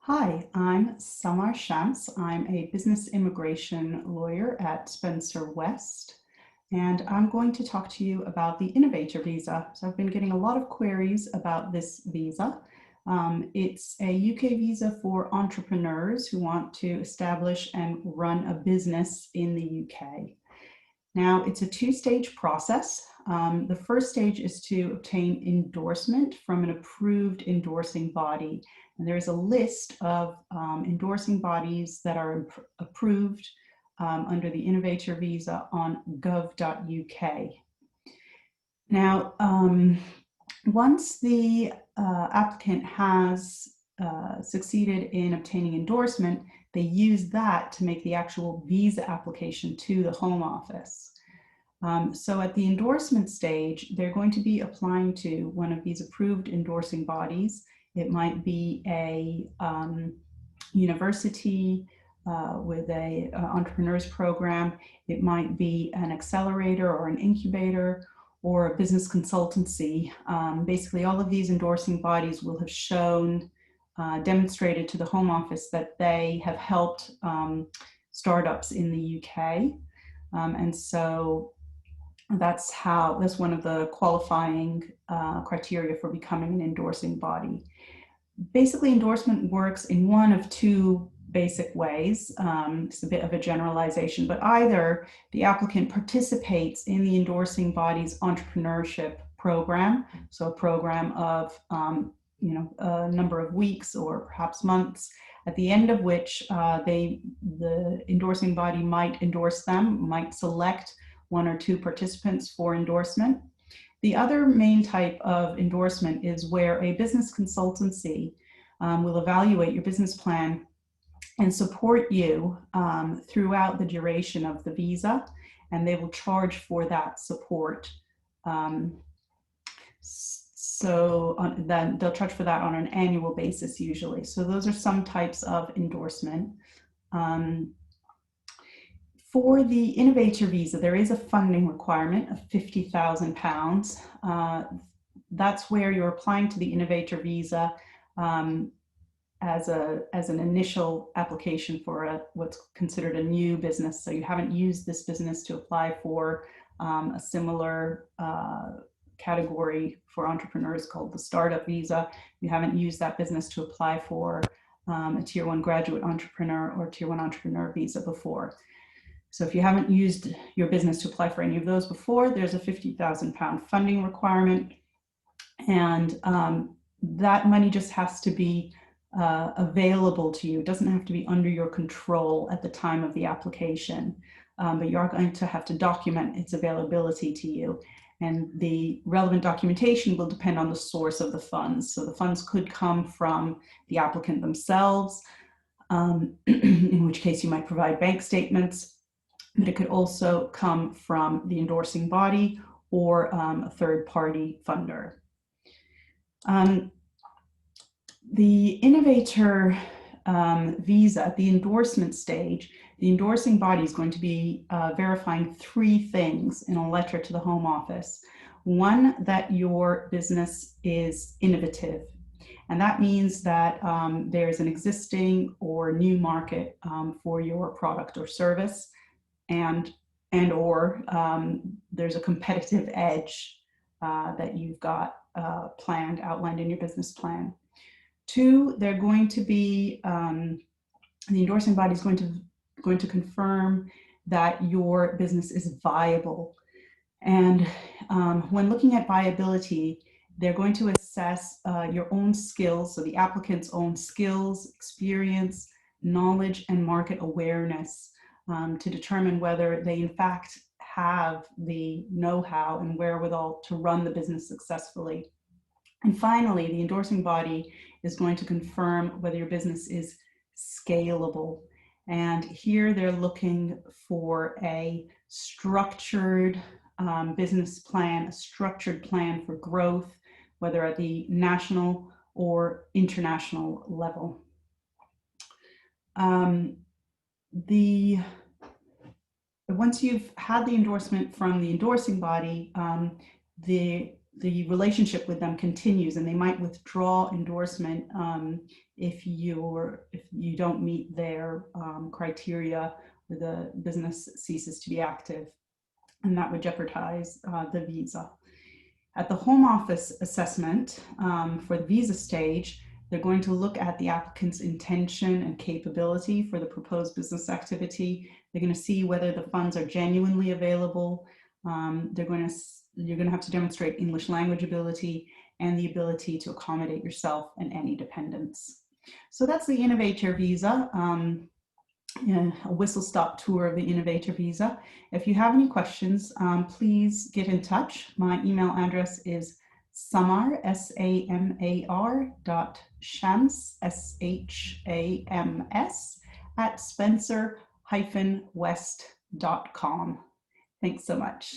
Hi, I'm Samar Shams. I'm a business immigration lawyer at Spencer West, and I'm going to talk to you about the Innovator Visa. So I've been getting a lot of queries about this visa. It's a UK visa for entrepreneurs who want to establish and run a business in the UK. Now, it's a two-stage process. The first stage is to obtain endorsement from an approved endorsing body. And there's a list of endorsing bodies that are approved under the Innovator Visa on gov.uk. Now, once the applicant has succeeded in obtaining endorsement, they use that to make the actual visa application to the Home Office. So at the endorsement stage, they're going to be applying to one of these approved endorsing bodies. It might be a university with a entrepreneurs program. It might be an accelerator or an incubator or a business consultancy. Basically, all of these endorsing bodies will have shown, demonstrated to the Home Office that they have helped startups in the UK. And so that's one of the qualifying criteria for becoming an endorsing body. Basically, endorsement works in one of two basic ways. It's a bit of a generalization, but either the applicant participates in the endorsing body's entrepreneurship program, so a program of a number of weeks or perhaps months, at the end of which the endorsing body might endorse them, might select one or two participants for endorsement. The other main type of endorsement is where a business consultancy will evaluate your business plan and support you throughout the duration of the visa, and they will charge for that support. Then they'll charge for that on an annual basis usually. So those are some types of endorsement. For the Innovator Visa, there is a funding requirement of £50,000. That's where you're applying to the Innovator Visa as an initial application for what's considered a new business. So you haven't used this business to apply for a similar category for entrepreneurs called the Startup Visa. You haven't used that business to apply for a Tier 1 graduate entrepreneur or Tier 1 entrepreneur visa before. So if you haven't used your business to apply for any of those before, there's a £50,000 funding requirement. And that money just has to be available to you. It doesn't have to be under your control at the time of the application, but you are going to have to document its availability to you. And the relevant documentation will depend on the source of the funds. So the funds could come from the applicant themselves, in which case you might provide bank statements, but it could also come from the endorsing body or a third-party funder. The Innovator Visa, at the endorsement stage, the endorsing body is going to be verifying three things in a letter to the Home Office. One, that your business is innovative. And that means that there's an existing or new market for your product or service, and or there's a competitive edge that you've got outlined in your business plan. Two, they're going to be, the endorsing body is going to confirm that your business is viable. And when looking at viability, they're going to assess your own skills, so the applicant's own skills, experience, knowledge, and market awareness to determine whether they in fact have the know-how and wherewithal to run the business successfully. And finally, the endorsing body is going to confirm whether your business is scalable. And here they're looking for a structured business plan, a structured plan for growth, whether at the national or international level. Once you've had the endorsement from the endorsing body, the the relationship with them continues, and they might withdraw endorsement if you don't meet their criteria, or the business ceases to be active, and that would jeopardize the visa. At the home office assessment for the visa stage, they're going to look at the applicant's intention and capability for the proposed business activity. They're going to see whether the funds are genuinely available. You're going to have to demonstrate English language ability and the ability to accommodate yourself and any dependents. So that's the Innovator Visa, a whistle-stop tour of the Innovator Visa. If you have any questions, please get in touch. My email address is Samar, SAMAR Shams, SHAMS, @spencer-west.com. Thanks so much.